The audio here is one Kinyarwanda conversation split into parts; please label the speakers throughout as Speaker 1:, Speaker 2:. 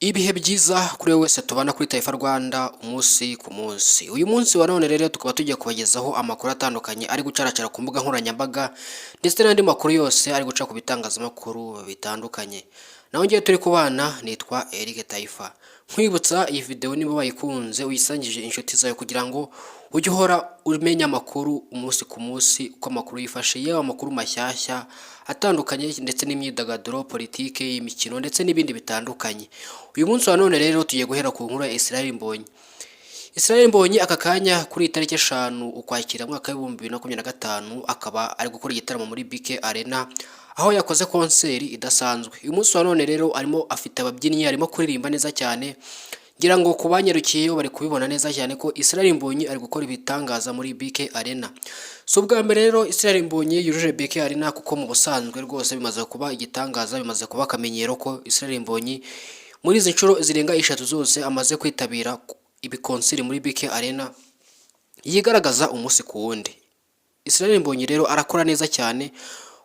Speaker 1: Ibihe byiza kuri wowe wese tubana kuri Taifa Rwanda umunsi ku munsi. Uyu munsi wa none rero tukaba tugiye kubagezaho amakuru atandukanye ari gucaracara ku mbuga nkoranyambaga ndetse n'andi makuru yose ari guca ku bitangazamakuru bitandukanye. Naho ngiye turi kubana nitwa Eric Taifa. Nkwibutsa iyi video niba wayikunze uyisangije inshuti zawe kugira ngo ujye uhora umenya amakuru umunsi ku munsi uko amakuru yifashe, yewe amakuru mashyashya atandukanye ndetse n'imyidagaduro, politike, imikino ndetse n'ibindi bitandukanye. Uyu munsi wa none rero tugiye guhera ku nkuru ya Israel Mbonyi. Israel Mbonyi aka kanya kuri itariki 5 Ukwakira mwaka wa 2025 akaba ari gukora igitaramo muri BK Arena aho yakoze konseri idasanzwe. Uyu munsi wa none rero arimo afite ababyinnyi, arimo kuririmba neza cyane. Ngira ngo kubanyarukiyeyo bari kubibona neza cyane ko Israel Mbonyi ari gukora ibitangaza muri BK Arena. So bwa mbere rero Israel Mbonyi yujuje BK Arena kuko mu busanzwe rwose bimaze kuba igitangaza, bimaze kuba akamenyero ko Israel Mbonyi muri izi nshuro zirenga 3 zose amaze kwitabira ibikonseri muri BK Arena yigaragaza umunsi ku wundi. Israel Mbonyi rero arakora neza cyane.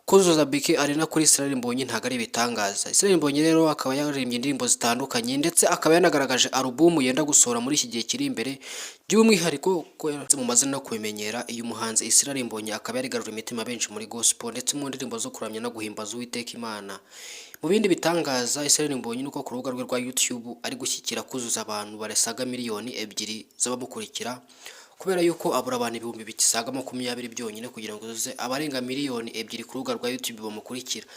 Speaker 1: Kuzuza BK Arena kuri Israel Mbonyi ntago ari bitangaza. Israel Mbonyi rero akaba yaririmbye indirimbo zitandukanye ndetse akaba yanagaragaje album yenda gusohora muri iki gihe kiri imbere. By'umwihariko ko mu mazina no kubimenyera uyu muhanzi Israel Mbonyi akaba yarigarura imitima benshi muri gospel ndetse mu ndirimbo zo kuramya no guhimbaza Uwiteka Imana. Mu bindi bitangaza Israel Mbonyi nuko ku rubuga rwe rwa YouTube ari gushyikira kuzuza abantu baresaga miliyoni 2 z'abamukurikira, kubera yuko abura abantu ibihumbi bisaga 20 byonyine kugira ngo uzuze abarenga miliyoni 2 ku rubuga rwa YouTube bamukurikira.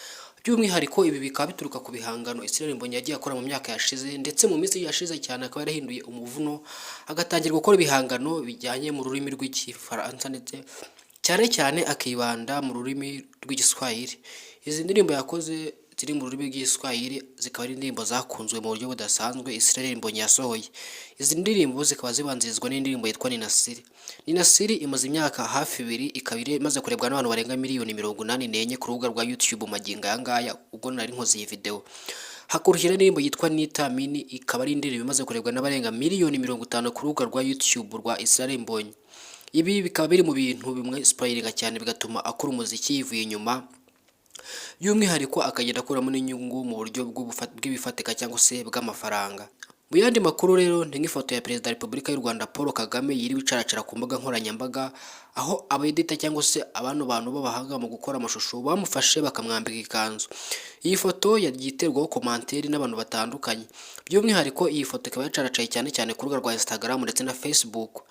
Speaker 1: By'umwihariko ibi bikaba bituruka ku bihangano Israel Mbonyi yagiye akora mu myaka yashize ndetse mu minsi yashize cyane akaba yarahinduye umuvuno agatangira gukora ibihangano bijyanye mu rurimi rw'Igifaransa ndetse cyane akibanda mu rurimi rw'Igiswahili. Izi ndirimbo yakoze ziri mu rurimi rw'Igiswahili zikaba ari indirimbo zakunzwe mu buryo budasanzwe Israel Mbonyi yasohoye. Izi ndirimbo zikaba zibanzirizwa n'indirimbo yitwa Ninasiri. Ninasiri imaze imyaka hafi 2 ikaba imaze kurebwa n'abantu barenga miliyoni 84 ku rubuga rwa YouTube magingo yangaya ubwo nari nkoze iyi video. Hakurikira indirimbo yitwa Nita Mini ikaba ari indirimbo imaze kurebwa n'abarenga miliyoni 50 ku rubuga rwa YouTube rwa Israel Mbonyi. Ibi bikaba biri mu bintu bimwe spoilinga cyane bigatuma akora umuziki yivuye inyuma. By'umwihariko akagenda akuramo n'inyungu mu buryo bw'ibifatika cyangwa se bw'amafaranga. Mu yandi makuru rero ni nk'ifoto ya Perezida wa Repubulika y'u Rwanda Paul Kagame yiri wicaracara ku mbuga nkoranyambaga aho abayedita cyangwa se abantu b'abahanga mu gukora amashusho bamufashe bakamwambika ikanzu. Iyi foto yagiterwaho komanteri n'abantu batandukanye. By'umwihariko iyi foto ikaba yacaracaye cyane ku rubuga rwa Instagram ndetse na Facebook.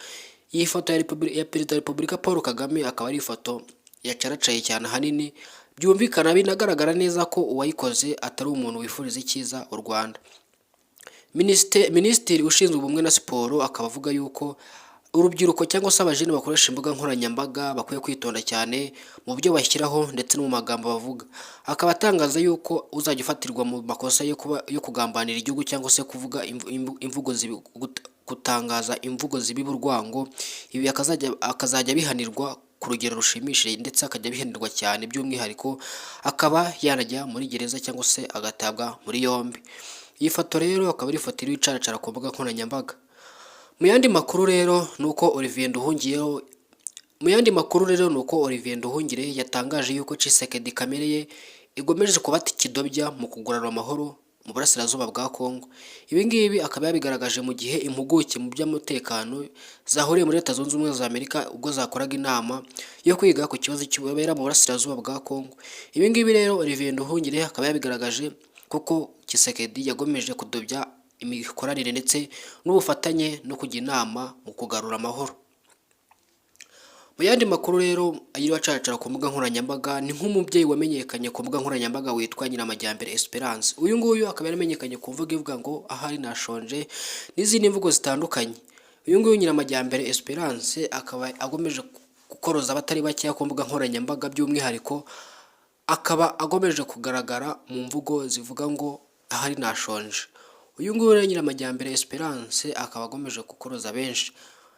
Speaker 1: Iyi foto ya Perezida wa Repubulika Paul Kagame akaba ari ifoto yacaracaye cyane hanini. Byumvikana binagaragara neza ko uwayikoze atari umuntu wifuriza icyiza u Rwanda. Minisitiri ushinzwe ubumwe na siporo akaba avuga yuko urubyiruko cyangwa se abajene bakoresha imbuga nkoranyambaga bakwiye kwitonda cyane mu byo bashyiraho ndetse no mu magambo bavuga. Akaba atangaza yuko uzajya ufatirwa mu makosa yo kugambanira igihugu cyangwa se kuvuga gutangaza imvugo zibiba urwango. Ibi akazajya bihanirwa ku rugero rushimishije ndetse akajya bihanirwa cyane. By'umwihariko akaba yanajya muri gereza cyangwa se agatabwa muri yombi. Iyi foto rero akaba ari ifoto iri wicaracara ku mbuga nkoranyambaga. Mu yandi makuru rero nuko Olivier Nduhungire yatangaje yuko Tshisekedi kamere ye igomeje kubata ikidobya mu kugurana amahoro mu burasirazuba bwa Kongo. Ibi ngibi akaba yabigaragaje mu gihe impuguke mu by'umutekano zahuriye muri Leta Zunze Ubumwe za Amerika ubwo zakoraga inama yo kwiga ku kibazo kibera mu burasirazuba bwa Kongo. Ibi ngibi rero Olivier Nduhungire akaba yabigaragaje kuko Tshisekedi yagomeje kudobya imikoranire ndetse n'ubufatanye no kujya inama mu kugarura amahoro. Mu yandi makuru rero ayiri wacaracara ku mbuga nkoranyambaga ni nk'umubyeyi wamenyekanye ku mbuga nkoranyambaga witwa Nyiramajyambere Esperance. Uyu nguyu akaba yaramenyekanye ku mvugo ivuga ngo ahari nashonje n'izindi mvugo zitandukanye. Uyu nguyu Nyiramajyambere Esperance akaba agomeje gukoroza abatari bakeya ku mbuga nkoranyambaga. By'umwihariko akaba agomeje kugaragara mu mvugo zivuga ngo ahari nashonje. Uyu nguyu Nyiramajyambere Esperance akaba agomeje gukoroza benshi.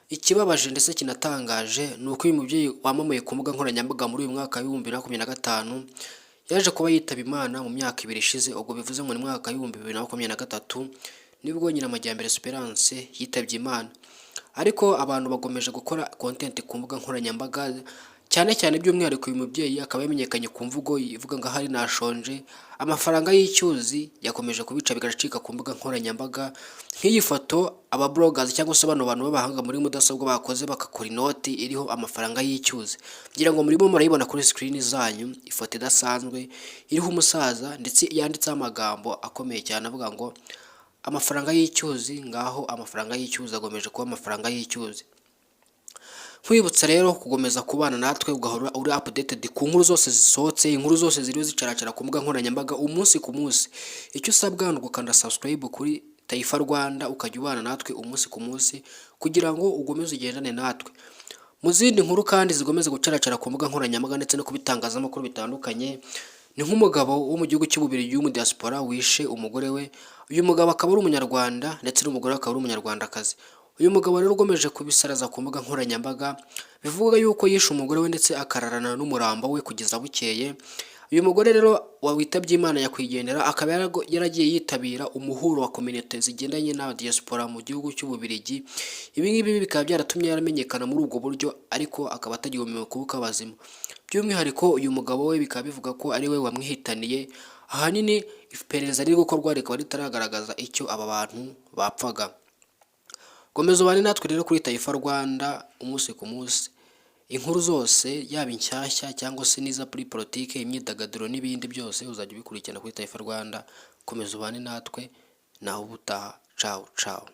Speaker 1: Ikibabaje ndetse kinatangaje ni uko uyu mubyeyi wamamaye ku mbuga nkoranyambaga muri uyu mwaka wa 2025 yaje kuba yitaba Imana mu myaka 2 ishize. Ubwo bivuze ngo ni mwaka wa 2023 nibwo Nyiramajyambere Esperance yitabye Imana. Ariko abantu bagomeje gukora content ku mbuga nkoranyambaga cyane cyane by'umwihariko uyu mubyeyi akaba yamenyekanye ku mvugo ivuga ngo ahari nashonje. Amafaranga y'icyuzi yakomeje kubica bigacika ku mbuga nkoranyambaga, nk'iyi foto aba bloggers cyangwa se bano bantu b'abahanga muri mudasobwa bakoze bagakora inoti iriho amafaranga y'icyuzi. Ngira ngo murimo murayibona kuri screen zanyu, ifoto idasanzwe iriho umusaza ndetse yanditseho amagambo akomeye cyane avuga ngo amafaranga y'icyuzi, ngaho amafaranga y'icyuzi agomeje kuba amafaranga y'icyuzi. Nkwibutsa rero kugomeza kubana natwe ugahora uri updated ku nkuru zose zisohotse, inkuru zose ziriho zicaracara ku mbuga nkoranyambaga umunsi ku munsi. Icyo usabwa ni ugukanda subscribe kuri Taifa Rwanda ukajya ubana natwe umunsi ku munsi kugira ngo ugomeze ugendane natwe. Mu zindi nkuru kandi zigomeze gucaracara ku mbuga nkoranyambaga ndetse no kubitangazamakuru bitandukanye, ni nk'umugabo wo mu gihugu cy'Ububiligi mu diaspora wishe umugore we. Uyu mugabo akaba ari umunyarwanda ndetse n'umugore akaba ari umunyarwandakazi. Uyu mugabo rero ugomeje kubisaraza ku mbuga nkoranyambaga bivuga yuko yishe umugore we ndetse akararana n'umurambo we kugeza bukeye. Uyu mugore rero witabye Imana yakwigendera akaba yaragiye yitabira umuhuro wa community zigendanye na diaspora mu gihugu cy'Ububiligi. Ibi ngibi bikaba byaratumye yaramenyekana muri ubwo buryo, ariko akaba atagihomewe kubuka bazima. By'umwihariko uyu mugabo we bikaba bivuga ko ari we wamwihitaniye. Ahanini iperereza riri gukorwa rikaba ritaragaragaza icyo aba bantu bapfaga. Komeza ubane natwe rero kuri Taifa Rwanda umunsi ku munsi. Inkuru zose yaba inshyashya cyangwa se n'iza muri politike, imyidagaduro n'ibindi byose uzajya ubikurikirana kuri Taifa Rwanda. Komeza ubane natwe naho ubutaha. Ciao ciao.